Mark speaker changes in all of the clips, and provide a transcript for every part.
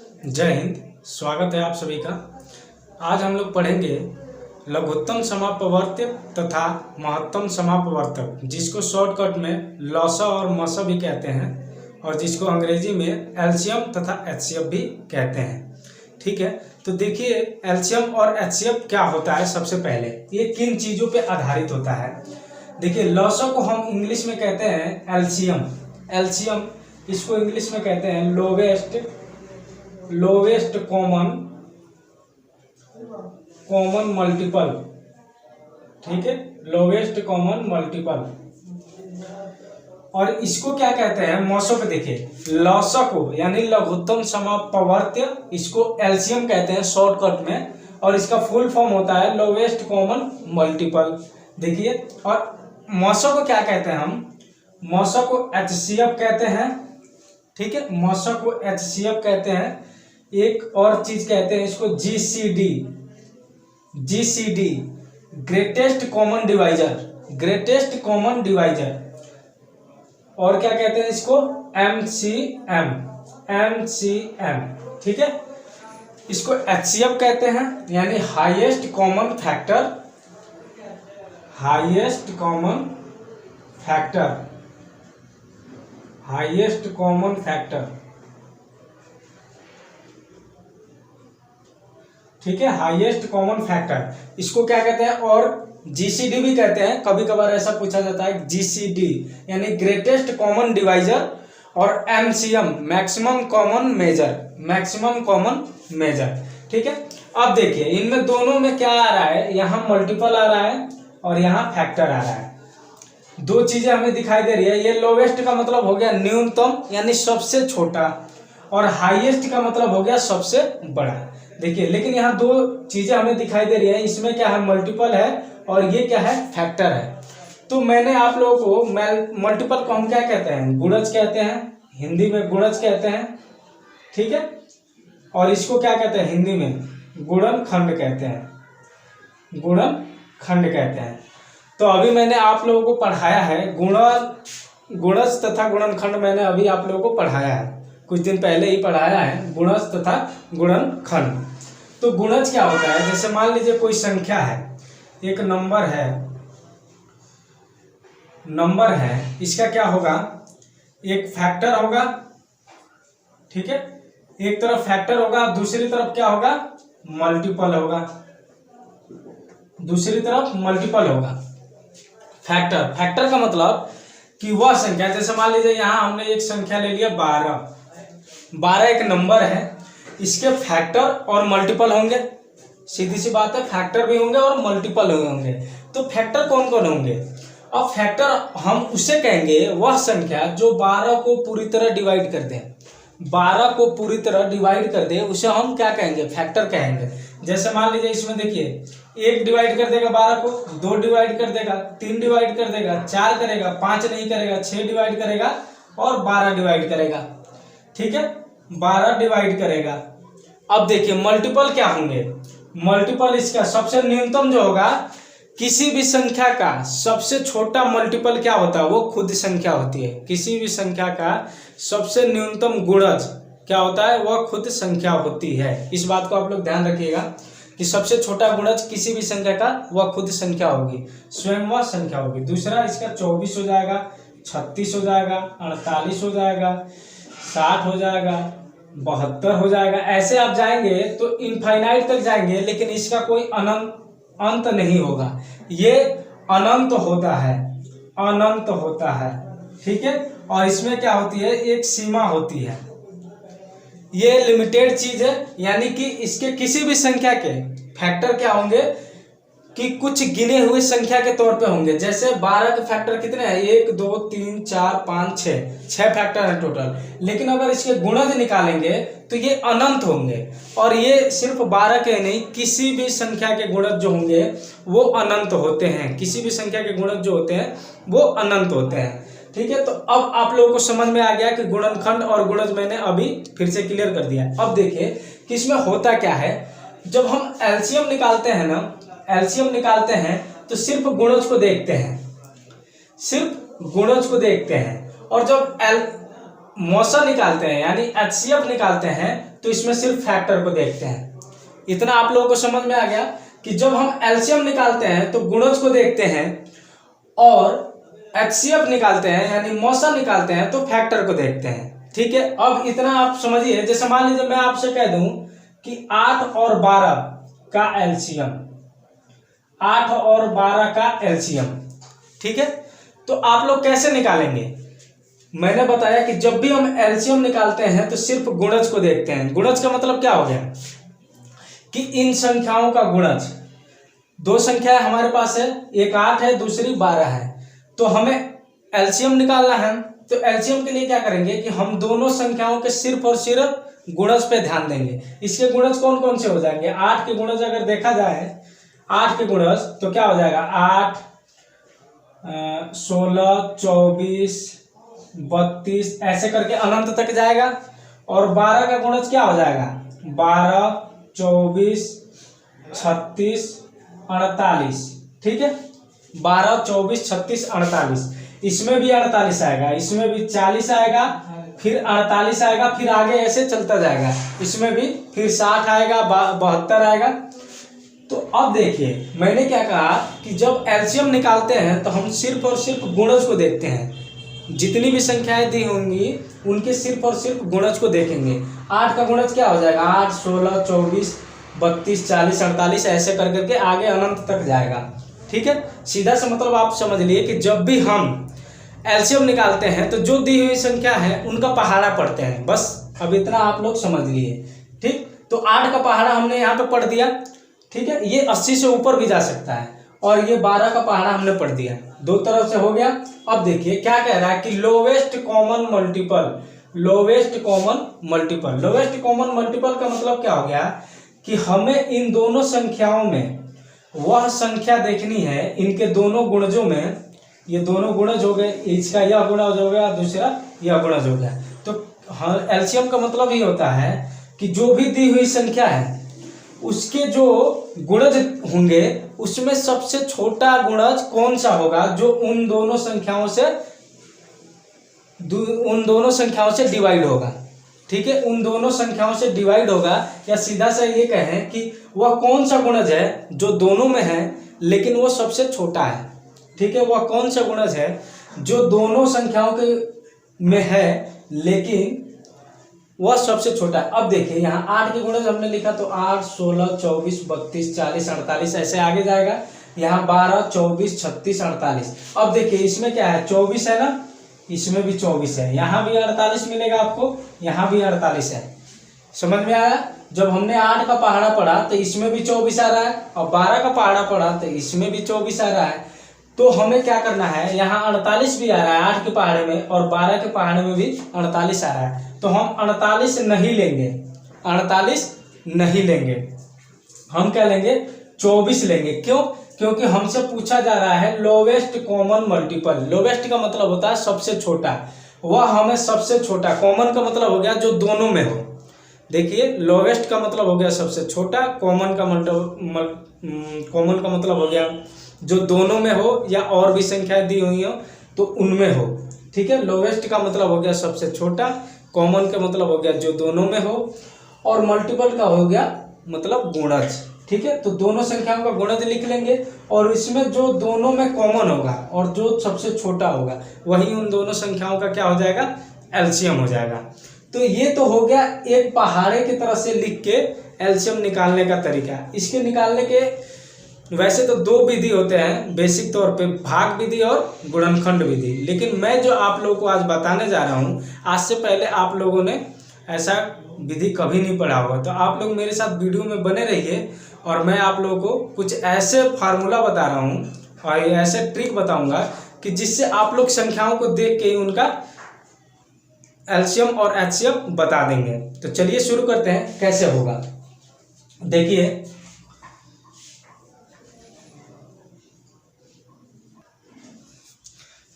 Speaker 1: जय हिंद। स्वागत है आप सभी का। आज हम लोग पढ़ेंगे लघुत्तम समापवर्त्य तथा महत्तम समापवर्तक, जिसको शॉर्टकट में लॉसा और मसा भी कहते हैं और जिसको अंग्रेजी में एलसीएम तथा एचसीएफ भी कहते हैं। ठीक है, तो देखिए एलसीएम और एचसीएफ क्या होता है। सबसे पहले ये किन चीज़ों पे आधारित होता है। देखिए लॉसा को हम इंग्लिश में कहते हैं एलसीएम। एलसीएम इसको इंग्लिश में कहते हैं लोवेस्ट कॉमन मल्टीपल। ठीक है, लोवेस्ट कॉमन मल्टीपल। और इसको क्या कहते हैं मौसों पे देखिए लॉसा को यानी लघुत्तम समापवर्त्य, इसको एलसीएम कहते हैं शॉर्टकट में, और इसका फुल फॉर्म होता है लोवेस्ट कॉमन मल्टीपल। देखिए, और मौसों को क्या कहते हैं हम, मौसों को एचसीएफ कहते हैं। ठीक है, मौसों को एचसीएफ कहते हैं। एक और चीज कहते हैं इसको जीसीडी ग्रेटेस्ट कॉमन डिवाइजर। और क्या कहते हैं इसको एमसीएम। ठीक है, इसको एचसीएफ कहते हैं यानी हाईएस्ट कॉमन फैक्टर। ठीक है, हाईएस्ट कॉमन फैक्टर इसको क्या कहते हैं। और जीसीडी भी कहते हैं, कभी कभार ऐसा पूछा जाता है जीसीडी यानी ग्रेटेस्ट कॉमन डिवाइजर, और एमसीएम मैक्सिमम कॉमन मेजर। ठीक है, अब देखिए इनमें दोनों में क्या आ रहा है, यहाँ मल्टीपल आ रहा है और यहाँ फैक्टर आ रहा है। दो चीजें हमें दिखाई दे रही है। ये लोवेस्ट का मतलब हो गया न्यूनतम यानी सबसे छोटा, और हाईएस्ट का मतलब हो गया सबसे बड़ा। देखिए लेकिन यहाँ दो चीजें हमें दिखाई दे रही है, इसमें क्या है मल्टीपल है और ये क्या है फैक्टर है। तो मैंने आप लोगों को मल्टीपल को हम क्या कहते हैं, गुणज कहते हैं, हिंदी में गुणज कहते हैं। ठीक है, और इसको क्या कहते हैं हिंदी में गुणनखंड कहते हैं। तो अभी मैंने आप लोगों को पढ़ाया है गुणज तथा गुणनखंड। मैंने अभी आप लोगों को पढ़ाया है, कुछ दिन पहले ही पढ़ाया है गुणज तथा गुणनखंड। तो गुणज क्या होता है, जैसे मान लीजिए कोई संख्या है, एक नंबर है, इसका क्या होगा, एक फैक्टर होगा। ठीक है, एक तरफ फैक्टर होगा, दूसरी तरफ क्या होगा मल्टीपल होगा। फैक्टर का मतलब कि वह संख्या, जैसे मान लीजिए यहाँ हमने एक संख्या ले लिया 12 एक नंबर है, इसके फैक्टर और मल्टीपल होंगे। सीधी सी बात है, फैक्टर भी होंगे और मल्टीपल होंगे। तो फैक्टर कौन कौन होंगे। अब फैक्टर हम उसे कहेंगे वह संख्या जो 12 को पूरी तरह डिवाइड कर दे। 12 को पूरी तरह डिवाइड कर दे उसे हम क्या कहेंगे, फैक्टर कहेंगे। जैसे मान लीजिए इसमें देखिए 1 डिवाइड कर देगा 12 को, 2 डिवाइड कर देगा, 3 डिवाइड कर देगा, 4 करेगा, 5 नहीं करेगा, 6 डिवाइड करेगा और 12 डिवाइड करेगा। ठीक है, 12 डिवाइड करेगा। अब देखिए मल्टीपल क्या होंगे, मल्टीपल इसका सबसे न्यूनतम जो होगा, किसी भी संख्या का सबसे छोटा मल्टीपल क्या होता है, वो खुद संख्या होती है। किसी भी संख्या का सबसे न्यूनतम गुणज क्या होता है, वह खुद संख्या होती है। इस बात को आप लोग ध्यान रखिएगा कि सबसे छोटा गुणज किसी भी संख्या का वह खुद संख्या होगी, स्वयं वह संख्या होगी। दूसरा इसका 24 हो जाएगा, 36 हो जाएगा, 48 हो जाएगा, 60 हो जाएगा, 72 हो जाएगा। ऐसे आप जाएंगे तो इनफाइनाइट तक जाएंगे, लेकिन इसका कोई अंत नहीं होगा। ये अनंत होता है। ठीक है, और इसमें क्या होती है, एक सीमा होती है। ये लिमिटेड चीज है, यानी कि इसके किसी भी संख्या के फैक्टर क्या होंगे कि कुछ गिने हुए संख्या के तौर पे होंगे। जैसे 12 के फैक्टर कितने हैं, 1 2 3 4 5 6 फैक्टर है टोटल। लेकिन अगर इसके गुणज निकालेंगे तो ये अनंत होंगे। और ये सिर्फ 12 के नहीं, किसी भी संख्या के गुणज जो होंगे वो अनंत होते हैं। किसी भी संख्या के गुणज जो होते हैं वो अनंत होते हैं। ठीक है, तो अब आप लोगों को समझ में आ गया कि गुणनखंड और गुणज मैंने अभी फिर से क्लियर कर दिया। अब देखिए कि इसमें होता क्या है, जब हम एलसीएम निकालते हैं तो सिर्फ गुणज को देखते हैं, और जब मौसा निकालते हैं यानी एचसीएफ निकालते हैं तो इसमें सिर्फ फैक्टर को देखते हैं। इतना आप लोगों को समझ में आ गया कि जब हम एलसीएम निकालते हैं तो गुणज को देखते हैं, और एचसीएफ निकालते हैं यानी मौसा निकालते हैं तो फैक्टर को देखते हैं। ठीक है, अब इतना आप समझिए। जैसे मान लीजिए मैं आपसे कह दूं कि 8 और 12 का एलसीएम, 8 और 12 का एलसीएम, ठीक है, तो आप लोग कैसे निकालेंगे? मैंने बताया कि जब भी हम एलसीएम निकालते हैं तो सिर्फ गुणज को देखते हैं। गुणज का मतलब क्या हो गया कि इन संख्याओं का गुणज, दो संख्याएं हमारे पास है, एक 8 है, दूसरी 12 है, तो हमें एलसीएम निकालना है। तो एलसीएम के लिए क्या करेंगे कि हम दोनों संख्याओं के सिर्फ और सिर्फ गुणज पे ध्यान देंगे। इसके गुणज कौन कौन से हो जाएंगे? 8 के गुणज अगर देखा जाए, 8 के गुणज तो क्या हो जाएगा? 8, 16, 24, 32 ऐसे करके अनंत तक जाएगा। और 12 का गुणज क्या हो जाएगा? 12, 24, 36, 48। ठीक है, 12, 24, 36, 48। इसमें भी 48 आएगा, इसमें भी 40 आएगा, फिर 48 आएगा, फिर आगे ऐसे चलता जाएगा। इसमें भी फिर 60 आएगा, 72 आएगा। तो अब देखिए मैंने क्या कहा कि जब एलसीएम निकालते हैं तो हम सिर्फ और सिर्फ गुणज को देखते हैं। जितनी भी संख्याएं दी होंगी उनके सिर्फ और सिर्फ गुणज को देखेंगे। 8 का गुणज क्या हो जाएगा? 8, 16, 24, 32, 40, 48 ऐसे कर करके आगे अनंत तक जाएगा। ठीक है, सीधा सा मतलब आप समझ लिए कि जब भी हम एलसीएम निकालते हैं तो जो दी हुई संख्या है उनका पहाड़ा पढ़ते हैं। बस अब इतना आप लोग समझ लिए। ठीक, तो 8 का पहाड़ा हमने यहाँ पे पढ़ दिया। ठीक है, ये 80 से ऊपर भी जा सकता है, और ये 12 का पहाड़ा हमने पढ़ दिया। दो तरफ से हो गया। अब देखिए क्या कह रहा है कि lowest common multiple. Lowest common multiple, lowest common multiple का मतलब क्या हो गया कि हमें इन दोनों संख्याओं में वह संख्या देखनी है, इनके दोनों गुणजों में, ये दोनों गुणज हो गए, इसका यह गुणज हो गया, दूसरा यह गुणज हो गया। तो हाँ, एलसीएम का मतलब ही होता है कि जो भी दी हुई संख्या है उसके जो गुणज होंगे उसमें सबसे छोटा गुणज कौन सा होगा जो उन दोनों संख्याओं से डिवाइड होगा। ठीक है, उन दोनों संख्याओं से डिवाइड होगा, या सीधा सा ये कहें कि वह कौन सा गुणज है जो दोनों में है लेकिन वो सबसे छोटा है। ठीक है, वह कौन सा गुणज है जो दोनों संख्याओं के में है लेकिन वह सबसे छोटा है। अब देखिए यहाँ 8 के गुणज हमने लिखा तो 8, 16, 24, 32, 40, 48 ऐसे आगे जाएगा। यहाँ 12, 24, 36, 48। अब देखिए इसमें क्या है? 24 है ना, इसमें भी 24 है, यहाँ भी 48 मिलेगा आपको, यहाँ भी 48 है। समझ में आया? जब हमने 8 का पहाड़ा पढ़ा तो इसमें भी 24 आ रहा है, और 12 का पहाड़ा पढ़ा तो इसमें भी 24 आ रहा है। तो हमें क्या करना है? यहाँ 48 भी आ रहा है 8 के पहाड़े में, और 12 के पहाड़े में भी 48 आ रहा है। तो हम 48 नहीं लेंगे, 48 नहीं लेंगे, हम क्या लेंगे? 24 लेंगे। क्यों? क्योंकि हमसे पूछा जा रहा है लोवेस्ट कॉमन मल्टीपल। लोवेस्ट का मतलब होता है सबसे छोटा, वह हमें सबसे छोटा, कॉमन का मतलब हो गया जो दोनों में हो। देखिए लोवेस्ट का मतलब हो गया सबसे छोटा, कॉमन का मतलब हो गया जो दोनों में हो या और भी संख्याएं दी हुई हो तो उनमें हो। ठीक है, लोवेस्ट का मतलब हो गया सबसे छोटा, कॉमन का मतलब हो गया जो दोनों में हो, और मल्टीपल का हो गया मतलब गुणज। ठीक है, तो दोनों संख्याओं का गुणज लिख लेंगे, और इसमें जो दोनों में कॉमन होगा और जो सबसे छोटा होगा वही उन दोनों संख्याओं का क्या हो जाएगा? एलसीएम हो जाएगा। तो ये तो हो गया एक पहाड़े की तरह से लिख के एलसीएम निकालने का तरीका। इसके निकालने के वैसे तो दो विधि होते हैं बेसिक तौर पे, भाग विधि और गुणनखंड विधि, लेकिन मैं जो आप लोगों को आज बताने जा रहा हूँ, आज से पहले आप लोगों ने ऐसा विधि कभी नहीं पढ़ा होगा। तो आप लोग मेरे साथ वीडियो में बने रहिए, और मैं आप लोगों को कुछ ऐसे फार्मूला बता रहा हूँ और ऐसे ट्रिक बताऊंगा कि जिससे आप लोग संख्याओं को देख के ही उनका एलसीएम और एचसीएफ बता देंगे। तो चलिए शुरू करते हैं कैसे होगा।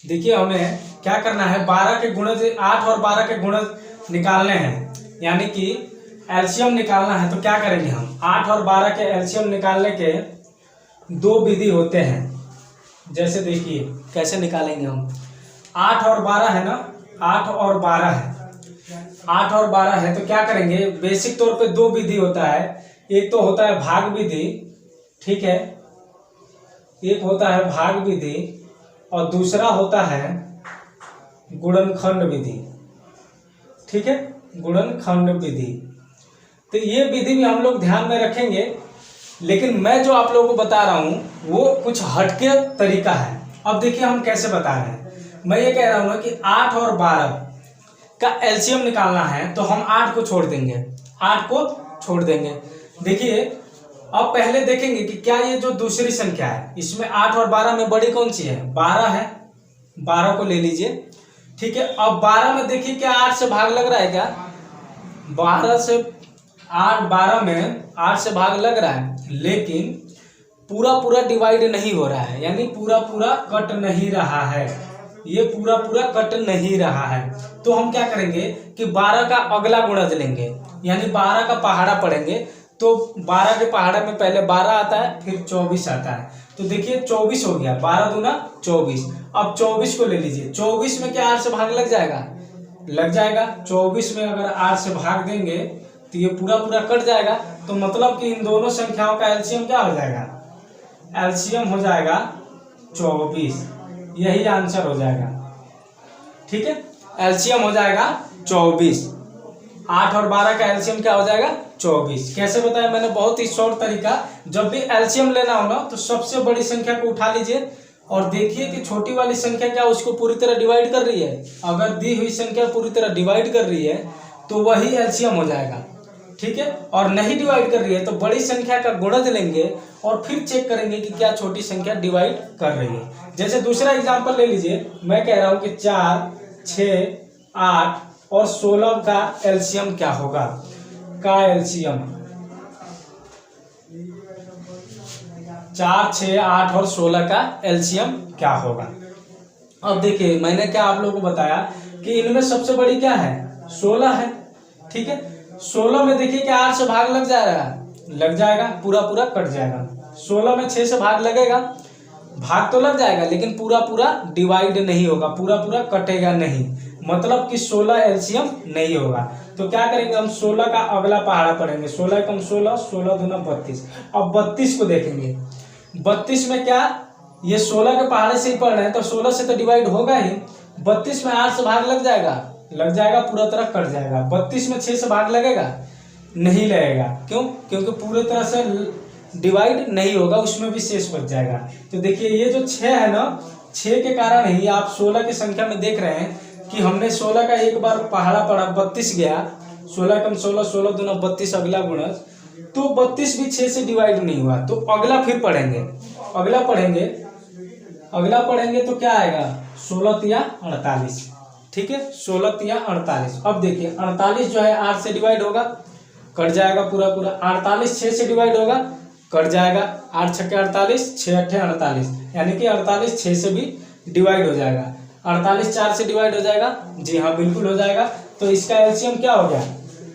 Speaker 1: देखिए हमें क्या करना है? 12 के गुणज, 8 और 12 के गुणज निकालने हैं, यानी कि एलसीएम निकालना है। तो क्या करेंगे हम? 8 और 12 के एलसीएम निकालने के दो विधि होते हैं। जैसे देखिए कैसे निकालेंगे हम। 8 और 12 है ना, 8 और 12 है, 8 और 12 है तो क्या करेंगे, बेसिक तौर पे दो विधि होता है। एक तो होता है भाग विधि, ठीक है, एक होता है भाग विधि और दूसरा होता है गुणनखंड विधि, ठीक है, गुणनखंड विधि। तो ये विधि भी हम लोग ध्यान में रखेंगे, लेकिन मैं जो आप लोगों को बता रहा हूं वो कुछ हटके तरीका है। अब देखिए हम कैसे बता रहे हैं। मैं ये कह रहा हूं ना कि 8 और 12 का एलसीएम निकालना है तो हम 8 को छोड़ देंगे, 8 को छोड़ देंगे। देखिए अब पहले देखेंगे कि क्या ये जो दूसरी संख्या है इसमें 8 और 12 में बड़ी कौन सी है, 12 है, 12 को ले लीजिए, ठीक है। अब 12 में देखिए क्या 8 से भाग लग रहा है क्या, 12 से 12 में 8 से भाग लग रहा है, लेकिन पूरा पूरा डिवाइड नहीं हो रहा है, यानी पूरा पूरा कट नहीं रहा है, ये पूरा पूरा कट नहीं रहा है। तो हम क्या करेंगे कि 12 का अगला गुणज लेंगे, यानी 12 का पहाड़ा पढ़ेंगे। तो 12 के पहाड़े में पहले 12 आता है, फिर 24 आता है। तो देखिए 24 हो गया, 12 दूना 24। अब 24 को ले लीजिए, 24 में क्या 8 से भाग लग जाएगा, लग जाएगा। 24 में अगर 8 से भाग देंगे तो ये पूरा पूरा कट जाएगा। तो मतलब कि इन दोनों संख्याओं का एलसीएम क्या हो जाएगा, एलसीएम हो जाएगा 24, यही आंसर हो जाएगा, ठीक है। एलसीएम हो जाएगा 24, 8 और 12 का एलसीएम क्या हो जाएगा 24। कैसे बताया मैंने, बहुत ही शॉर्ट तरीका। जब भी एलसीएम लेना हो ना तो सबसे बड़ी संख्या को उठा लीजिए और देखिए कि छोटी वाली संख्या क्या उसको पूरी तरह डिवाइड कर रही है। अगर दी हुई संख्या पूरी तरह डिवाइड कर रही है तो वही एलसीएम हो जाएगा, ठीक है। और नहीं डिवाइड कर रही है तो बड़ी संख्या का गुणज लेंगे और फिर चेक करेंगे कि क्या छोटी संख्या डिवाइड कर रही है। जैसे दूसरा एग्जांपल ले लीजिए, मैं कह रहा हूं कि 4, 6, 8 और 16 का एलसीएम क्या होगा, का एलसीएम 4, 6, 8 और 16 का एलसीएम क्या होगा। अब देखिए मैंने क्या आप लोगों को बताया कि इनमें सबसे बड़ी क्या है, 16 है, ठीक है। 16 में देखिए कि 8 से भाग लग जाएगा, लग जाएगा, पूरा पूरा कट जाएगा। 16 में 6 से भाग लगेगा, भाग तो लग जाएगा लेकिन पूरा पूरा डिवाइड नहीं होगा, पूरा पूरा कटेगा नहीं, मतलब कि 16 एलसीएम नहीं होगा। तो क्या करेंगे हम, 16 का अगला पहाड़ा पढ़ेंगे, 16 कम 16, 16 दूना 32। अब 32 को देखेंगे, 32 में क्या, ये 16 के पहाड़े से ही पढ़ रहे हैं तो 16 से तो डिवाइड होगा ही। 32 में 8 से भाग लग जाएगा, लग जाएगा, पूरा तरह कट जाएगा। 32 में 6 से भाग लगेगा, नहीं लगेगा, क्यों, क्योंकि पूरे तरह से डिवाइड नहीं होगा, उसमें भी शेष बच जाएगा। तो देखिए ये जो 6 है ना, 6 के कारण ही आप 16 की संख्या में देख रहे हैं कि हमने 16 का एक बार पहाड़ा पढ़ा, 32 गया, 16 कम 16, 16 दूना 32 अगला गुणज, तो 32 भी 6 से डिवाइड नहीं हुआ। तो अगला फिर पढ़ेंगे, अगला पढ़ेंगे तो क्या आएगा, 16 तिया 48, ठीक है, 16 तिया 48। अब देखिए 48 जो है 8 से डिवाइड होगा, कट जाएगा पूरा पूरा। 48 6 से डिवाइड होगा, कट जाएगा। 8 छक्के 48, 6 अट्ठे 48, यानी कि 48 6 से भी डिवाइड हो जाएगा। 48 4 से डिवाइड हो जाएगा, जी हाँ बिल्कुल हो जाएगा। तो इसका एलसीएम क्या हो गया,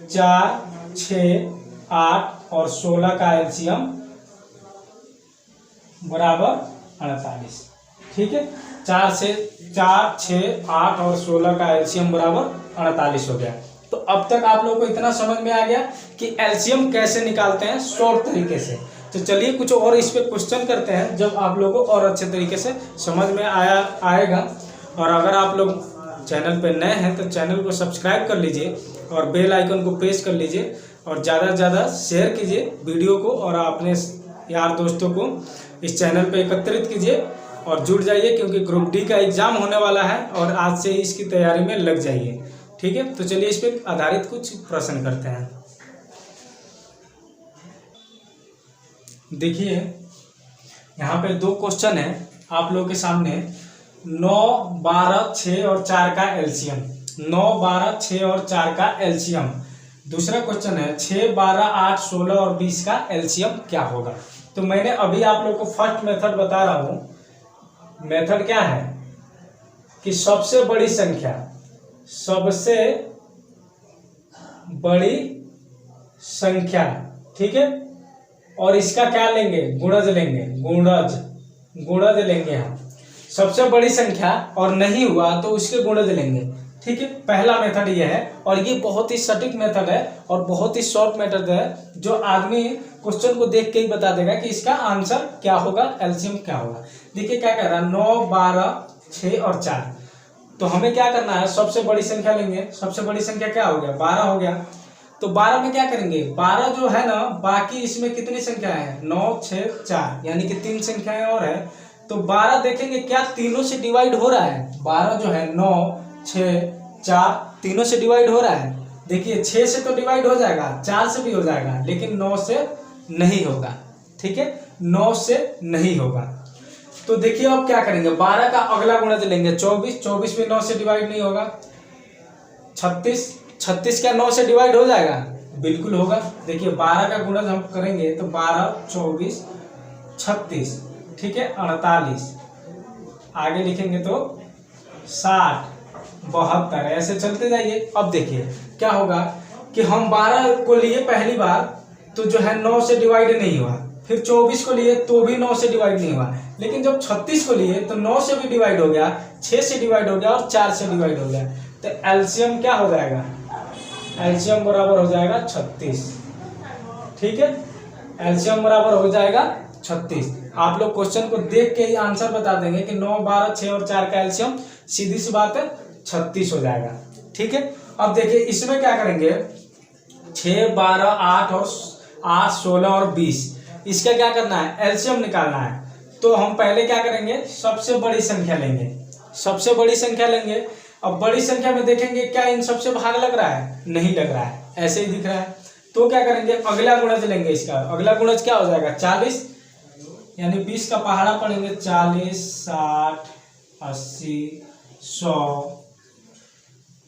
Speaker 1: 4, 6, 8 और 16 का एलसीएम बराबर 48, ठीक है। 4, 6, 8 और 16 का एलसीएम बराबर 48 हो गया। तो अब तक आप लोगों को इतना समझ में आ गया कि एलसीएम कैसे निकालते हैं शॉर्ट तरीके से। तो चलिए कुछ और इस पे क्वेश्चन करते हैं, जब आप लोगों को और अच्छे तरीके से समझ में आएगा। और अगर आप लोग चैनल पे नए हैं तो चैनल को सब्सक्राइब कर लीजिए और बेल आइकन को प्रेस कर लीजिए और ज़्यादा से ज़्यादा शेयर कीजिए वीडियो को और अपने यार दोस्तों को इस चैनल पे एकत्रित कीजिए और जुड़ जाइए, क्योंकि ग्रुप डी का एग्ज़ाम होने वाला है और आज से ही इसकी तैयारी में लग जाइए, ठीक है। तो चलिए इस पर आधारित कुछ प्रश्न करते हैं। देखिए यहाँ पे 2 क्वेश्चन है आप लोगों के सामने, 9, 12, 6 और 4 का एलसीएम, 9, 12, 6 और 4 का एलसीएम। दूसरा क्वेश्चन है 6, 12, 8, 16 और 20 का एलसीएम क्या होगा। तो मैंने अभी आप लोगों को फर्स्ट मेथड बता रहा हूँ। मेथड क्या है कि सबसे बड़ी संख्या, सबसे बड़ी संख्या, ठीक है, और इसका क्या लेंगे, गुणज लेंगे, गुणज लेंगे हम। सबसे बड़ी संख्या और नहीं हुआ तो उसके गुणज लेंगे। ठीक है, पहला मेथड ये है और ये बहुत ही सटीक मेथड है और बहुत ही शॉर्ट मेथड है जो आदमी क्वेश्चन को देख के ही बता देगा कि इसका आंसर क्या होगा, एलसीएम क्या होगा। देखिए क्या कह रहा है, 9, 12, 6 और 4। तो हमें क्या करना है, सबसे बड़ी संख्या लेंगे। सबसे बड़ी संख्या क्या हो गया, 12 हो गया। तो 12 में क्या करेंगे, 12 जो है ना, बाकी इसमें कितनी संख्या है, 9, 6, 4, यानी कि 3 संख्याएं और है। तो 12 देखेंगे क्या तीनों से डिवाइड हो रहा है। 12 जो है 9, 6, 4 तीनों से डिवाइड हो रहा है। देखिए 6 से तो डिवाइड हो जाएगा, 4 से भी हो जाएगा, लेकिन 9 से नहीं होगा। ठीक है, 9 से नहीं होगा। तो देखिए अब क्या करेंगे, 12 का अगला गुणज लेंगे 24। 24 भी 9 से डिवाइड नहीं होगा। 36, 36 क्या 9 से डिवाइड हो जाएगा, बिल्कुल होगा। देखिए 12 का गुणज हम करेंगे तो 12, 24, 36, ठीक है, 48, आगे लिखेंगे तो 60, 72, ऐसे चलते जाइए। अब देखिए क्या होगा कि हम 12 को लिए पहली बार तो जो है 9 से डिवाइड नहीं हुआ, फिर 24 को लिए तो भी 9 से डिवाइड नहीं हुआ, लेकिन जब 36 को लिए तो 9 से भी डिवाइड हो गया, 6 से डिवाइड हो गया और 4 से डिवाइड हो गया। तो एलसीएम क्या हो जाएगा, एलसीएम बराबर हो जाएगा 36। ठीक है, एलसीएम बराबर हो जाएगा 36। आप लोग क्वेश्चन को देख के ही आंसर बता देंगे कि 9, 12, 6 और 4 का एलसीएम सीधी सी बात है 36 हो जाएगा। ठीक है, अब देखिए इसमें क्या करेंगे, 6, 12, 8 और 8, 16 और 20, इसका क्या करना है, एलसीएम निकालना है। तो हम पहले क्या करेंगे, सबसे बड़ी संख्या लेंगे। सबसे बड़ी संख्या लेंगे। अब बड़ी संख्या में देखेंगे क्या इन सबसे भाग लग रहा है, नहीं लग रहा है, ऐसे ही दिख रहा है। तो क्या करेंगे, अगला गुणज लेंगे। इसका अगला गुणज क्या हो जाएगा, 40, यानी 20 का पहाड़ा पढ़ेंगे। 40, 60, 80, 100,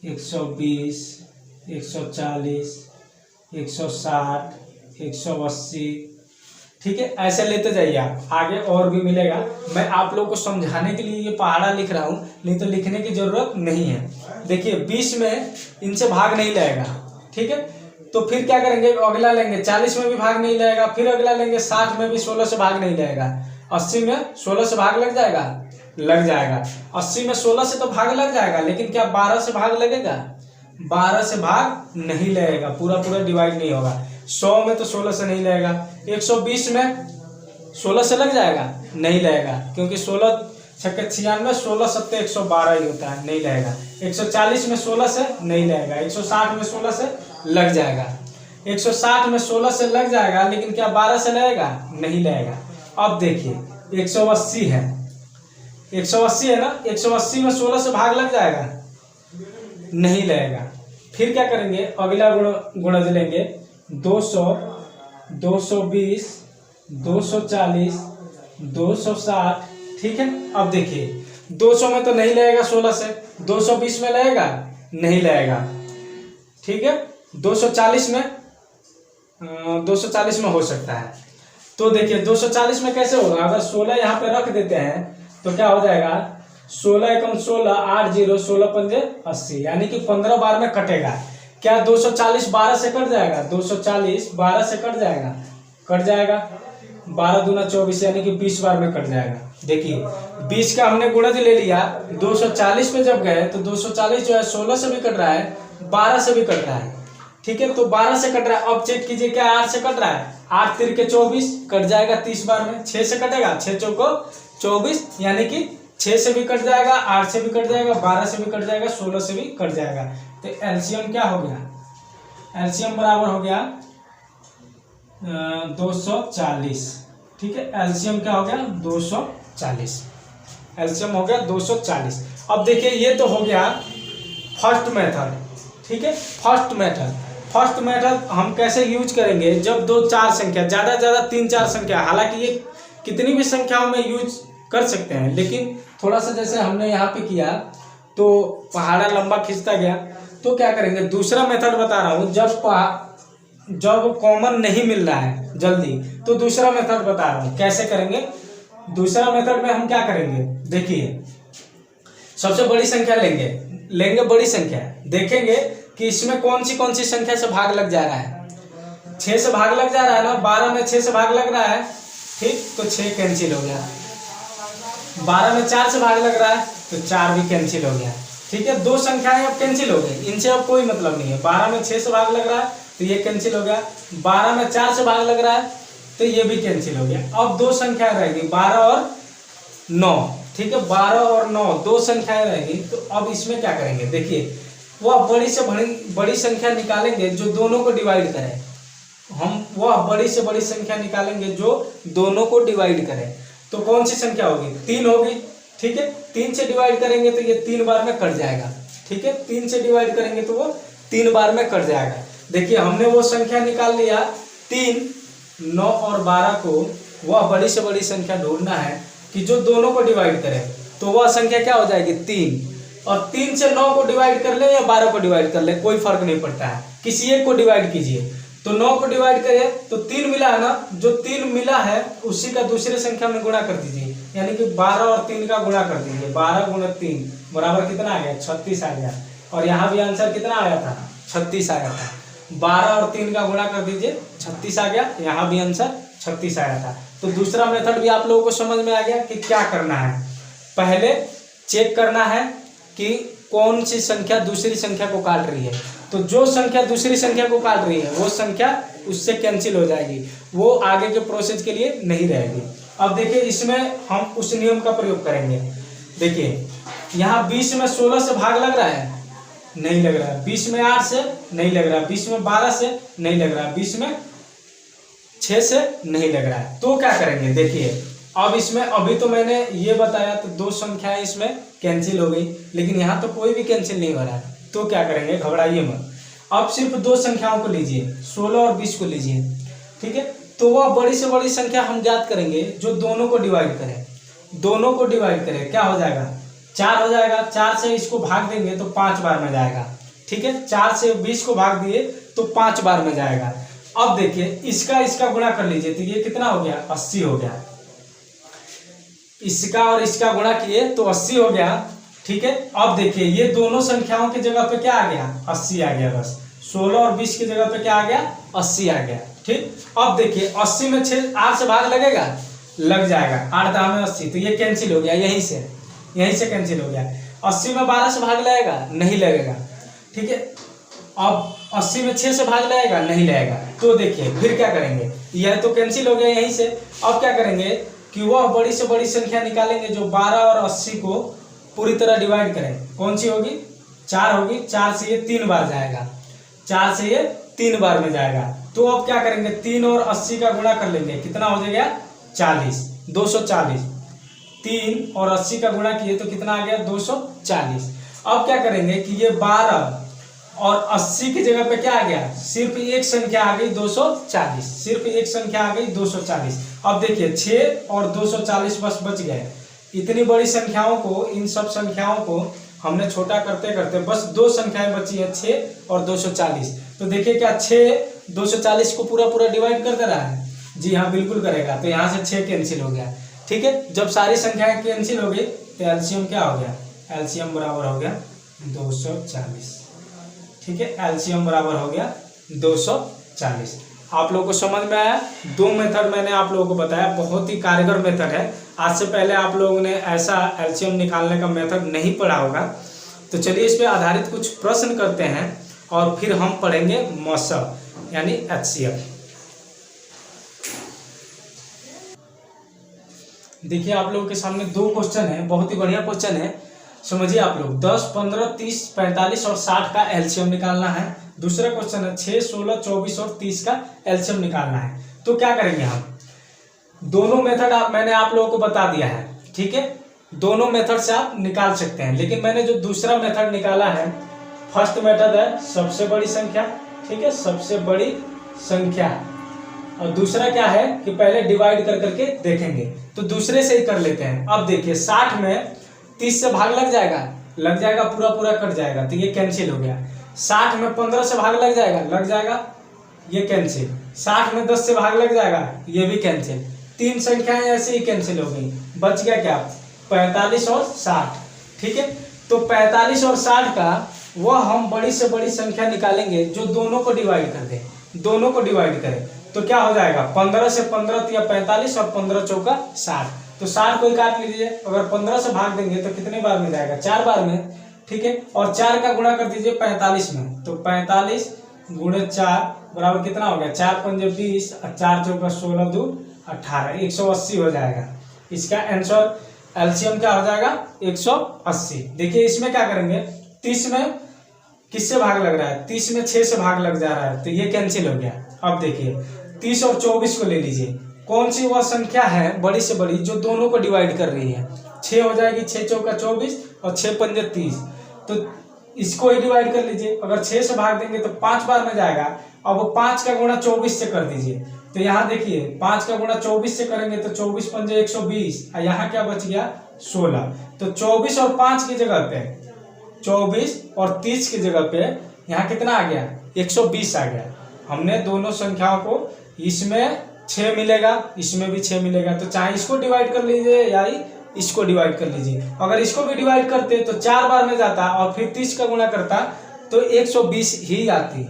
Speaker 1: 120, 140, 160, 180, ठीक है, ऐसे लेते जाइए आप, आगे और भी मिलेगा। मैं आप लोग को समझाने के लिए ये पहाड़ा लिख रहा हूँ, नहीं तो लिखने की जरूरत नहीं है। देखिए 20 में इनसे भाग नहीं लगेगा। ठीक है, तो फिर क्या करेंगे, अगला लेंगे, 40 में भी भाग नहीं लगेगा, फिर अगला लेंगे, 60 में भी 16 से भाग नहीं लगेगा, 80 में 16 से भाग लग जाएगा, लग जाएगा। 80 में 16 से तो भाग लग जाएगा, लेकिन क्या 12 से भाग लगेगा, 12 से भाग नहीं लगेगा, पूरा पूरा डिवाइड नहीं होगा। 100 में तो 16 से नहीं लगेगा। 120 में 16 से लग जाएगा, नहीं लगेगा, क्योंकि 16 छक्के 96, 16 सत्ते 112 ही होता है, नहीं लगेगा। 140 में 16 से नहीं लगेगा। 160 में 16 से लग जाएगा। 160 में 16 से लग जाएगा, लेकिन क्या 12 से लगेगा, नहीं लगेगा। अब देखिए 180 है, 180 है ना, 180 में 16 से भाग लग जाएगा, नहीं लगेगा। फिर क्या करेंगे, अगला गुणज लेंगे, 200, 220, 240, 260, ठीक है। अब देखिए 200 में तो नहीं लगेगा 16 से, 220 में लगेगा, नहीं लगेगा, ठीक है। 240 में 240 में हो सकता है। तो देखिए 240 में कैसे होगा, अगर 16 यहाँ पे रख देते हैं तो क्या हो जाएगा, 16 एकम 16, 8 0, 16 पंजे 80, यानी कि 15 बार में कटेगा। क्या 240 12 से कट जाएगा, 240 12 से कट जाएगा, कट जाएगा। 12 दूना 24, यानी कि 20 बार में कट जाएगा। देखिए 20 का हमने गुणज ले लिया, 240 पे जब गए तो 240 जो है 16 से भी कट रहा है, 12 से भी कट रहा है, ठीक है। तो 12 से कट रहा है। अब चेक कीजिए क्या 8 से कट रहा है, 8 3 के 24, कट जाएगा 30 बार में। 6 से कटेगा, 6 चौको 24, यानी कि 6 से भी कट जाएगा, 8 से भी कट जाएगा, 12 से भी कट जाएगा, 16 से भी कट जाएगा। तो एलसीएम क्या हो गया, एलसीएम बराबर हो गया 240, ठीक है। एलसीएम क्या हो गया, 240, एलसीएम हो गया 240। अब देखिए ये तो हो गया फर्स्ट मेथड, ठीक है। फर्स्ट मेथड हम कैसे यूज करेंगे, जब 2 4 संख्या, ज़्यादा ज़्यादा 3 4 संख्या, हालांकि ये कितनी भी संख्याओं में यूज कर सकते हैं, लेकिन थोड़ा सा जैसे हमने यहाँ पे किया तो पहाड़ा लंबा खींचता गया। तो क्या करेंगे, दूसरा मेथड बता रहा हूँ, जब कॉमन नहीं मिल रहा है जल्दी, तो दूसरा मेथड बता रहा हूँ कैसे करेंगे। दूसरा मेथड में हम क्या करेंगे, देखिए सबसे बड़ी संख्या लेंगे बड़ी संख्या, देखेंगे कि इसमें कौन सी संख्या से भाग लग जा रहा है। 6 से भाग लग जा रहा है ना, 12 में 6 से भाग लग रहा है, ठीक, तो 6 कैंसिल हो गया। 12 में 4 से भाग लग रहा है तो 4 भी कैंसिल हो गया, ठीक है, दो संख्याएं अब कैंसिल हो गई, इनसे अब कोई मतलब नहीं है। 12 में 6 से भाग लग रहा है तो ये कैंसिल हो गया, 12 में 4 से भाग लग रहा है तो ये भी कैंसिल हो गया। अब दो संख्याएं रहेगी 12 और 9, ठीक है, 12 और 9 दो संख्याएं रहेगी। तो अब इसमें क्या करेंगे, देखिए वह बड़ी से बड़ी संख्या निकालेंगे जो दोनों को डिवाइड करे। हम वह बड़ी से बड़ी संख्या निकालेंगे जो दोनों को डिवाइड करे। तो कौन सी संख्या होगी, 3 होगी, ठीक है। 3 से डिवाइड करेंगे तो ये 3 बार में कट जाएगा, ठीक है। 3 से डिवाइड करेंगे तो वो 3 बार में कट जाएगा। देखिए हमने वो संख्या निकाल लिया 3, 9 और 12 को वह बड़ी से बड़ी संख्या ढूंढना है कि जो दोनों को डिवाइड करे। तो वह संख्या क्या हो जाएगी, 3। और 3 से 9 को डिवाइड कर ले या 12 को डिवाइड कर ले, कोई फर्क नहीं पड़ता है, किसी एक को डिवाइड कीजिए। तो 9 को डिवाइड करिए तो 3 मिला है ना, जो 3 मिला है उसी का दूसरे संख्या में गुणा कर दीजिए, यानी कि 12 और 3 का गुणा कर दीजिए। 12 गुणा 3 बराबर कितना आ गया, 36 आ गया। और यहाँ भी आंसर कितना आया था, 36 आया था। 12 और 3 का गुणा कर दीजिए, 36 आ गया। यहाँ भी आंसर 36 आया था। तो दूसरा मेथड भी आप लोगों को समझ में आ गया कि क्या करना है। पहले चेक करना है कि कौन सी संख्या दूसरी संख्या को काट रही है। तो जो संख्या दूसरी संख्या को काट रही है वो संख्या उससे कैंसिल हो जाएगी, वो आगे के प्रोसेस के लिए नहीं रहेगी। अब देखिए इसमें हम उस नियम का प्रयोग करेंगे। देखिए यहाँ 20 में 16 से भाग लग रहा है, नहीं लग रहा है। 20 में 8 से नहीं लग रहा है, 20 में 12 से नहीं लग रहा है, 20 में 6 से नहीं लग रहा है। तो क्या करेंगे, देखिए अब इसमें अभी तो मैंने ये बताया तो दो संख्याएं इसमें कैंसिल हो गई, लेकिन यहाँ तो कोई भी कैंसिल नहीं हो रहा है। तो क्या करेंगे, घबराइए मत। अब सिर्फ दो संख्याओं को लीजिए, 16 और 20 को लीजिए, ठीक है। तो वह बड़ी से बड़ी संख्या हम ज्ञात करेंगे जो दोनों को डिवाइड करे। दोनों को डिवाइड करे क्या हो जाएगा, 4 हो जाएगा। 4 से इसको भाग देंगे तो 5 बार में जाएगा, ठीक है। 4 से 20 को भाग दिए तो 5 बार में जाएगा। अब देखिए इसका गुणा कर लीजिए तो ये कितना हो गया, 80 हो गया। इसका और इसका गुणा किए तो 80 हो गया, ठीक है। अब देखिए ये दोनों संख्याओं की जगह पे क्या आ गया, 80 आ गया। बस 16 और 20 की जगह पे क्या आ गया, 80 आ गया, ठीक। अब देखिए 80 में 8 से भाग लगेगा, लग जाएगा। 8 दाम में 80, तो ये कैंसिल हो गया, यहीं से कैंसिल हो गया। 80 में 12 से भाग लगेगा, नहीं लगेगा, ठीक है। अब 80 में 6 से भाग लगेगा, नहीं लगेगा। तो देखिए फिर क्या करेंगे, यह तो कैंसिल हो गया यहीं से। अब क्या करेंगे कि वह बड़ी से बड़ी संख्या निकालेंगे जो 12 और 80 को पूरी तरह डिवाइड करें। कौन सी होगी, 4 होगी। 4 से ये 3 बार जाएगा, 4 से ये 3 बार में जाएगा। तो अब क्या करेंगे, 3 और 80 का गुणा कर लेंगे, कितना हो जाएगा, 40, 240। 3 और 80 का गुणा किए तो कितना आ गया, 240। अब क्या करेंगे कि ये 12 और 80 की जगह पे क्या आ गया, सिर्फ एक संख्या आ गई 240, सिर्फ एक संख्या आ गई 240। अब देखिए 6 और 240 बस बच गए। इतनी बड़ी संख्याओं को, इन सब संख्याओं को हमने छोटा करते करते बस दो संख्याएं बची है, 6 और 240। तो देखिए क्या 6 240 को पूरा डिवाइड कर दे रहा है, जी हाँ बिल्कुल करेगा। तो यहाँ से 6 कैंसिल हो गया, ठीक है। जब सारी संख्याएं कैंसिल हो गई तो एलसीएम क्या हो गया, एलसीएम बराबर हो गया 240, ठीक है। एलसीएम बराबर हो गया 240। आप लोगों को समझ में आया। दो मेथड मैंने आप लोगों को बताया, बहुत ही कारगर मेथड है। आज से पहले आप लोगों ने ऐसा एलसीएम निकालने का मेथड नहीं पढ़ा होगा। तो चलिए इस पे आधारित कुछ प्रश्न करते हैं और फिर हम पढ़ेंगे मौसम यानी एचसीएफ। देखिए आप लोगों के सामने दो क्वेश्चन है, बहुत ही बढ़िया क्वेश्चन है, समझिए आप लोग। 10, 15, 30, 45 और 60 का एलसीएम निकालना है। दूसरा क्वेश्चन है 6, 16, 24 और 30 का एलसीएम निकालना है। तो क्या करेंगे हम, दोनों मेथड मैंने आप लोगों को बता दिया है, ठीक है। दोनों मेथड से आप निकाल सकते हैं, लेकिन मैंने जो दूसरा मेथड निकाला है, फर्स्ट मेथड है सबसे बड़ी संख्या, ठीक है, सबसे बड़ी संख्या। और दूसरा क्या है कि पहले डिवाइड कर करके देखेंगे। तो दूसरे से ही कर लेते हैं। अब देखिए 60 में 30 से भाग लग जाएगा, पूरा कट जाएगा, तो ये कैंसिल हो गया। 60 में 15 से भाग लग जाएगा, ये कैंसिल। 60 में 10 से भाग लग जाएगा, ये भी कैंसिल। 3 संख्याएं ऐसे ही कैंसिल हो गई। बच गया क्या, 45 और 60, ठीक है। तो 45 और 60 का वह हम बड़ी से बड़ी संख्या निकालेंगे जो दोनों को डिवाइड कर दे, दोनों को डिवाइड करें। तो क्या हो जाएगा, 15 से 15 या 45 और 15 चौका 60। तो 60 को ही काट लीजिए। अगर 15 से भाग देंगे तो कितने बार में जाएगा, 4 बार में। ठीक है, और 4 का गुणा कर दीजिए 45 में, तो 45 गुणे 4 बराबर कितना हो गया, 4 पंजे 20 और 4 चौका 16 2 18, 180 हो जाएगा। इसका आंसर एलसीएम क्या हो जाएगा, 180। देखिए इसमें क्या करेंगे, 30 में किससे भाग लग रहा है, 30 में 6 से भाग लग जा रहा है, तो ये कैंसिल हो गया। अब देखिए 30 और 24 को ले लीजिए, कौन सी वह संख्या है बड़ी से बड़ी जो दोनों को डिवाइड कर रही है, 6 हो जाएगी, 6 चौका 24 और 6 पंजे 30, तो इसको ही डिवाइड कर लीजिए। अगर 6 से भाग देंगे तो 5 बार में जाएगा। अब वो 5 का गुणा 24 से कर दीजिए, तो यहाँ देखिए 5 का गुणा 24 से करेंगे तो 24 पंजे 120, और यहाँ क्या बच गया 16, तो 24 और 5 की जगह पे 24 और 30 की जगह पे यहाँ कितना आ गया, 120 आ गया। हमने दोनों संख्याओं को, इसमें 6 मिलेगा, इसमें भी 6 मिलेगा, तो चाहे इसको डिवाइड कर लीजिए या इसको डिवाइड कर लीजिए। अगर इसको भी डिवाइड करते तो 4 बार में जाता और फिर 30 का गुणा करता तो 120 ही आती,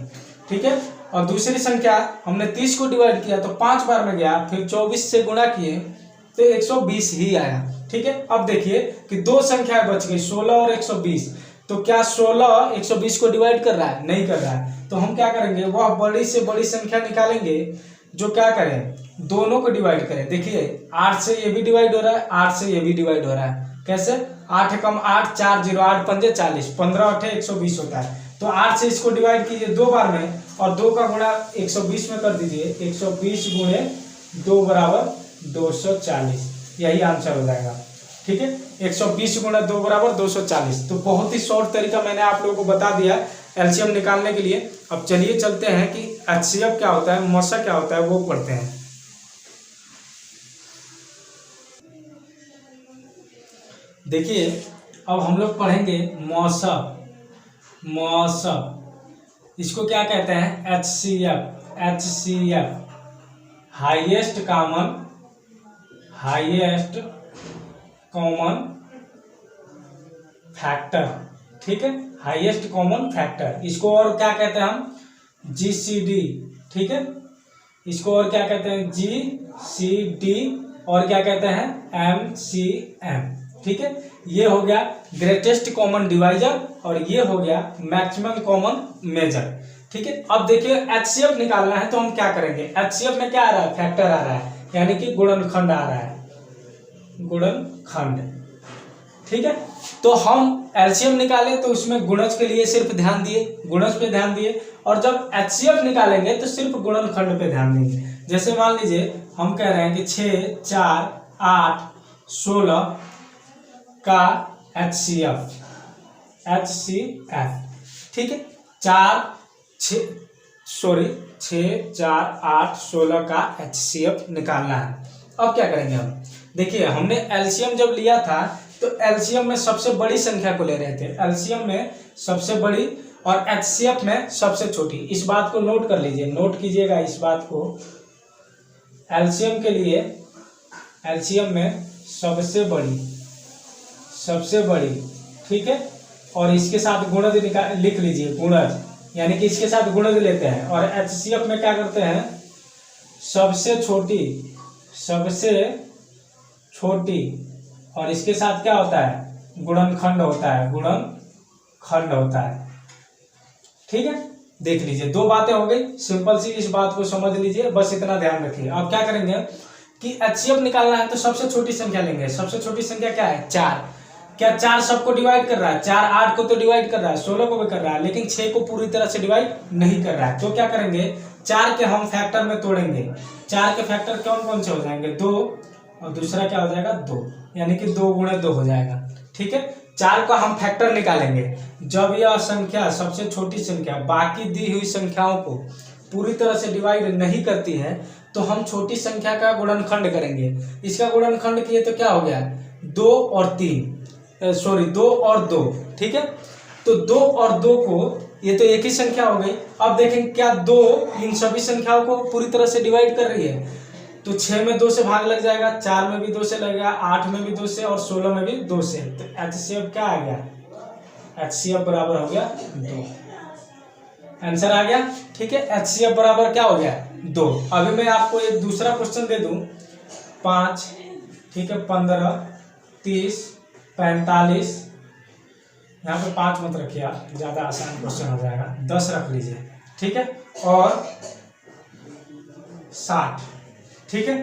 Speaker 1: ठीक है। और दूसरी संख्या हमने 30 को डिवाइड किया तो 5 बार में गया, फिर 24 से गुणा किए तो 120 ही आया, ठीक है। अब देखिए कि दो संख्याएं बच गई, 16 और 120, तो क्या 16 120 को डिवाइड कर रहा है, नहीं कर रहा है, तो हम क्या करेंगे, वह बड़ी से बड़ी संख्या निकालेंगे जो क्या करें, दोनों को डिवाइड करें। देखिए 8 से ये भी डिवाइड हो रहा है, 8 से ये भी डिवाइड हो रहा है, कैसे, 8 कम 8 4 0 8 पंजे 40, 15 8 120 होता है, तो 8 से इसको डिवाइड कीजिए 2 बार में और 2 का गुणा 120 में कर दीजिए, 120 गुणे 2 बराबर 240, यही आंसर हो जाएगा, ठीक है। 120 गुणा 2 बराबर 240। तो बहुत ही शॉर्ट तरीका मैंने आप लोगों को बता दिया एलसीएम निकालने के लिए। अब चलिए चलते हैं कि एचसीएफ क्या होता है, मौसा क्या होता है, वो पढ़ते हैं। देखिए अब हम लोग पढ़ेंगे मौसा। इसको क्या कहते हैं, एचसीएफ, हाईएस्ट कॉमन फैक्टर, ठीक है, हाईएस्ट कॉमन फैक्टर। इसको और क्या कहते हैं हम, जीसीडी, ठीक है, इसको और क्या कहते हैं, जीसीडी, और क्या कहते हैं, एमसीएम, ठीक है। ये हो गया ग्रेटेस्ट कॉमन डिवाइजर और ये हो गया मैक्सिमम कॉमन मेजर, ठीक है। अब देखिए एचसीएफ निकालना है तो हम क्या करेंगे, एचसीएफ में क्या आ रहा है, फैक्टर आ रहा है, यानी कि गुणनखंड आ रहा है, गुणनखंड, ठीक है। तो हम एलसीएम निकालें तो उसमें गुणज के लिए सिर्फ ध्यान दिए, गुणज पे ध्यान दिए, और जब एचसीएफ निकालेंगे तो सिर्फ गुणनखंड पे ध्यान देंगे। जैसे मान लीजिए हम कह रहे हैं कि 6 4 8 16 का एचसीएफ, ठीक है, 6 4 8 16 का एचसीएफ निकालना है। अब क्या करेंगे हम, देखिए हमने एलसीएम जब लिया था तो एलसीएम में सबसे बड़ी संख्या को ले रहे थे, एलसीएम में सबसे बड़ी और एचसीएफ में सबसे छोटी। इस बात को नोट कर लीजिए, नोट कीजिएगा इस बात को, एलसीएम के लिए एलसीएम में सबसे बड़ी, ठीक है, और इसके साथ गुणज लिख लीजिए, गुणज, यानी कि इसके साथ गुणज लेते हैं। और एचसीएफ में क्या करते हैं, सबसे छोटी, और इसके साथ क्या होता है, गुणनखंड होता है, ठीक है। देख लीजिए दो बातें हो गई, सिंपल सी, इस बात को समझ लीजिए, बस इतना ध्यान रखिए। अब क्या करेंगे कि एचसीएफ निकालना है तो सबसे छोटी संख्या लेंगे। सबसे छोटी संख्या क्या है, 4। क्या 4 सबको डिवाइड कर रहा है, 4 8 को तो डिवाइड कर रहा है, 16 को भी कर रहा है, लेकिन 6 को पूरी तरह से डिवाइड नहीं कर रहा है। तो क्या करेंगे, 4 के हम फैक्टर में तोड़ेंगे। 4 के फैक्टर कौन कौन से हो जाएंगे, 2, और दूसरा क्या हो जाएगा, 2, यानी कि 2 गुणे 2 हो जाएगा, ठीक है। 4 का हम फैक्टर निकालेंगे। जब यह संख्या, सबसे छोटी संख्या, बाकी दी हुई संख्याओं को पूरी तरह से डिवाइड नहीं करती है तो हम छोटी संख्या का गुणनखंड करेंगे। इसका गुणनखंड किए तो क्या हो गया, 2 और 2, ठीक है। तो 2 और 2 को, ये तो एक ही संख्या हो गई। अब देखें क्या 2 इन सभी संख्याओं को पूरी तरह से डिवाइड कर रही है, तो 6 में 2 से भाग लग जाएगा, 4 में भी 2 से लगेगा, 8 में भी 2 से और 16 में भी 2 से। तो एचसीएफ क्या आ गया, एचसीएफ बराबर हो गया 2, आंसर आ गया, ठीक है। एचसीएफ बराबर क्या हो गया, 2। अभी मैं आपको एक दूसरा क्वेश्चन दे दूं, 5, ठीक है, 15 30 45 यहाँ पे 5 मत रखिए आप, ज़्यादा आसान क्वेश्चन हो जाएगा, 10 रख लीजिए, ठीक है, और 60, ठीक है,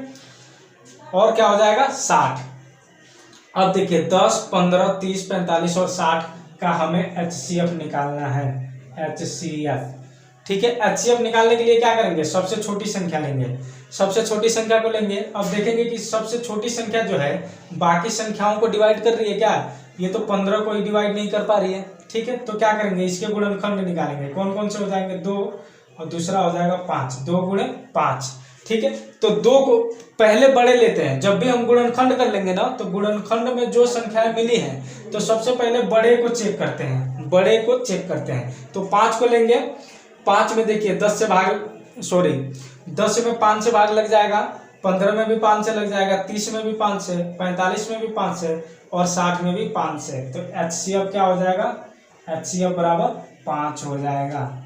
Speaker 1: और क्या हो जाएगा 60। अब देखिए 10, 15, 30, 45 और 60 का हमें HCF निकालना है, HCF, ठीक है। HCF निकालने के लिए क्या करेंगे, सबसे छोटी संख्या लेंगे, सबसे छोटी संख्या को लेंगे। अब देखेंगे कि सबसे छोटी संख्या जो है बाकी संख्याओं को डिवाइड कर रही है क्या, ये तो 15 को ही डिवाइड नहीं कर पा रही है, ठीक है। तो क्या करेंगे, इसके गुणनखंड निकालेंगे, कौन कौन से हो जाएंगे, 2 और दूसरा हो जाएगा 5, 2 गुणे 5, ठीक है। तो 2 को पहले बड़े लेते हैं, जब भी हम गुणनखंड कर लेंगे ना तो गुणनखंड में जो संख्याएं मिली हैं तो सबसे पहले बड़े को चेक करते हैं, बड़े को चेक करते हैं। तो 5 को लेंगे, 5 में देखिए 10 में 5 से भाग लग जाएगा, 15 में भी 5 से लग जाएगा, 30 में भी 5 से, 45 में भी 5 से और 60 में भी 5 से। तो HCF क्या हो जाएगा, HCF बराबर 5 हो जाएगा,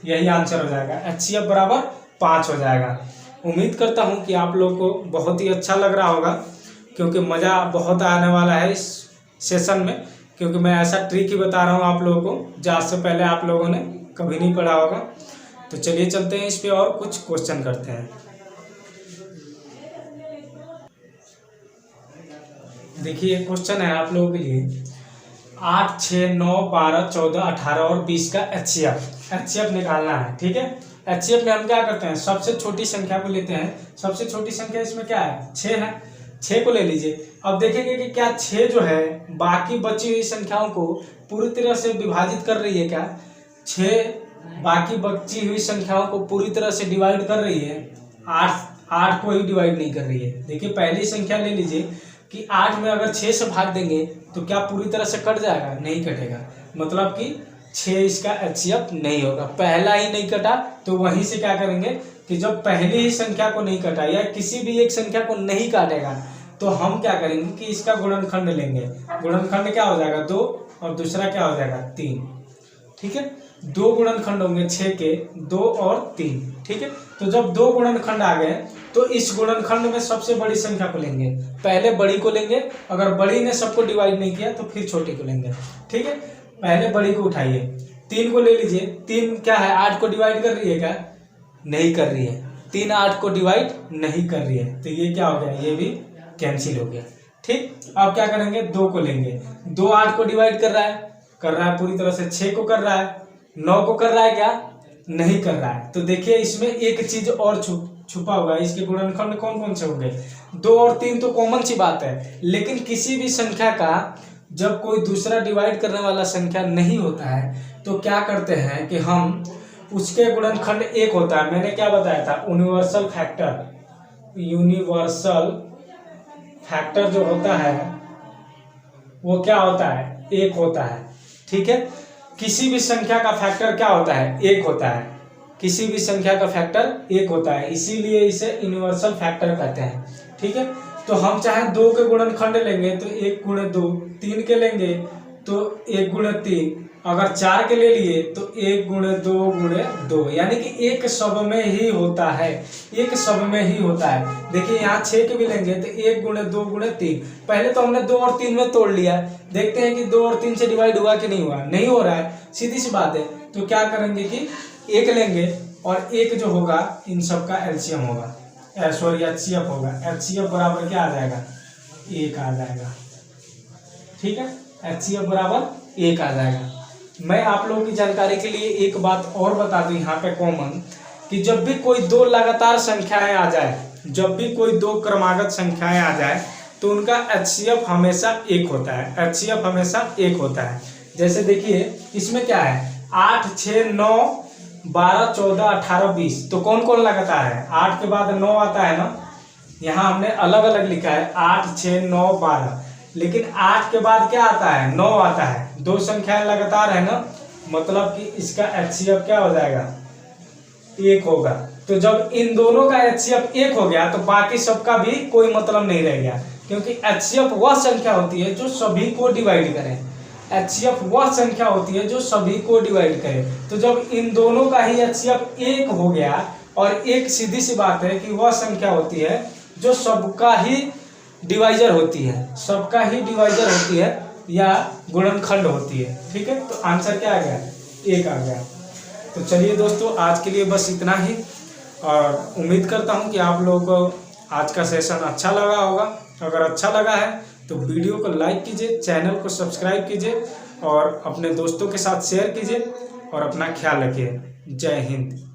Speaker 1: यही आंसर हो जाएगा, HCF बराबर 5 हो जाएगा। उम्मीद करता हूं कि आप लोग को बहुत ही अच्छा लग रहा होगा, क्योंकि मज़ा बहुत आने वाला है इस सेशन में, क्योंकि मैं ऐसा ट्रिक ही बता रहा हूं आप लोगों को जो आज से पहले आप लोगों ने कभी नहीं पढ़ा होगा। तो चलिए चलते हैं इस पे और कुछ क्वेश्चन करते हैं। देखिए क्वेश्चन है आप लोगों के लिए, 8, 6, 9, 12, 14, 18 और 20 का HCF निकालना है, ठीक है। HCF में हम क्या करते हैं, सबसे छोटी संख्या को लेते हैं, सबसे छोटी संख्या इसमें क्या है, 6 है, 6 को ले लीजिए। अब देखेंगे कि क्या 6 जो है बाकी बची हुई संख्याओं को पूरी तरह से विभाजित कर रही है क्या, 6 बाकी बची हुई संख्याओं को पूरी तरह से डिवाइड कर रही है, 8 को ही डिवाइड नहीं कर रही है। देखिए पहली संख्या ले लीजिए कि 8 में अगर 6 से भाग देंगे तो क्या पूरी तरह से कट जाएगा, नहीं कटेगा, मतलब कि 6 इसका HCF नहीं होगा। पहला ही नहीं कटा तो वहीं से क्या करेंगे कि जब पहली ही संख्या को नहीं कटा या किसी भी एक संख्या को नहीं काटेगा तो हम क्या करेंगे कि इसका गुणनखंड लेंगे। गुणनखंड क्या हो जाएगा, 2 और दूसरा क्या हो जाएगा 3, ठीक है। 2 गुणनखंड होंगे 6 के, 2 और 3, ठीक है। तो जब 2 गुणनखंड आ गए तो इस गुणनखंड में सबसे बड़ी संख्या को लेंगे, पहले बड़ी को लेंगे, अगर बड़ी ने सबको डिवाइड नहीं किया तो फिर छोटी को लेंगे, ठीक है। पहले बड़ी को उठाइए, 3 को ले लीजिए, 3 क्या है 8 को डिवाइड कर रही है क्या, नहीं कर रही है, 3 8 को डिवाइड नहीं कर रही है, तो ये क्या हो गया, ये भी कैंसिल हो गया, ठीक। अब क्या करेंगे, 2 को लेंगे, 2 8 को डिवाइड कर रहा है पूरी तरह से, 6 को कर रहा है, 9 को कर रहा है क्या, नहीं कर रहा है। तो देखिए इसमें एक चीज और छुपा हुआ है, इसके गुणनखंड कौन कौन से होंगे, 2 और 3 तो कॉमन सी बात है, लेकिन किसी भी संख्या का जब कोई दूसरा डिवाइड करने वाला संख्या नहीं होता है तो क्या करते हैं कि हम उसके गुणनखंड 1 होता है, मैंने क्या बताया था, यूनिवर्सल फैक्टर जो होता है वो क्या होता है, 1 होता है, ठीक है। किसी भी संख्या का फैक्टर क्या होता है, 1 होता है, किसी भी संख्या का फैक्टर 1 होता है, इसीलिए इसे यूनिवर्सल फैक्टर कहते हैं, ठीक है। तो हम चाहे 2 के गुणनखंड लेंगे तो 1 गुणे 2, 3 के लेंगे तो 1 गुणे 3, अगर 4 के ले लिए तो 1 गुणे 2 गुणे 2, यानी कि एक सब में ही होता है, एक सब में ही होता है। देखिए यहाँ 6 के भी लेंगे तो 1 गुणे 2 गुणे 3, पहले तो हमने 2 और 3 में तोड़ लिया, देखते हैं कि 2 और 3 से डिवाइड हुआ कि नहीं हुआ, नहीं हो रहा है, सीधी सी बात है। तो क्या करेंगे कि 1 लेंगे और 1 जो होगा इन सब का एलसीएम होगा, सॉरी HCF होगा, HCF बराबर क्या आ जाएगा, 1 आ जाएगा, ठीक है। HCF बराबर 1 आ जाएगा। मैं आप लोगों की जानकारी के लिए एक बात और बता दूं यहाँ पे कॉमन, कि जब भी कोई 2 लगातार संख्याएं आ जाए, जब भी कोई 2 क्रमागत संख्याएं आ जाए तो उनका HCF हमेशा 1 होता है, HCF हमेशा 1 होता है। जैसे देखिए इसमें क्या है, 8, 6, 9, 12, 14, 18, 20, तो कौन कौन लगातार है, 8 के बाद 9 आता है ना, यहाँ हमने अलग अलग लिखा है 8, 6, 9, 12, लेकिन 8 के बाद क्या आता है, 9 आता है, 2 संख्याएं लगातार है ना, मतलब कि इसका HCF क्या हो जाएगा, 1 होगा। तो जब इन दोनों का HCF 1 हो गया तो बाकी सबका भी कोई मतलब नहीं रह गया, क्योंकि HCF वह संख्या होती है जो सभी को डिवाइड करे, HCF वह संख्या होती है जो सभी को डिवाइड करे। तो जब इन दोनों का ही HCF 1 हो गया, और एक सीधी सी बात है कि वह संख्या होती है जो सबका ही डिवाइजर होती है, सबका ही डिवाइजर होती है, या गुणनखंड होती है। ठीक है, तो आंसर क्या आ गया, 1 आ गया। तो चलिए दोस्तों, आज के लिए बस इतना ही, और उम्मीद करता हूँ कि आप लोगों को आज का सेशन अच्छा लगा होगा। अगर अच्छा लगा है तो वीडियो को लाइक कीजिए, चैनल को सब्सक्राइब कीजिए और अपने दोस्तों के साथ शेयर कीजिए और अपना ख्याल रखिए। जय हिंद।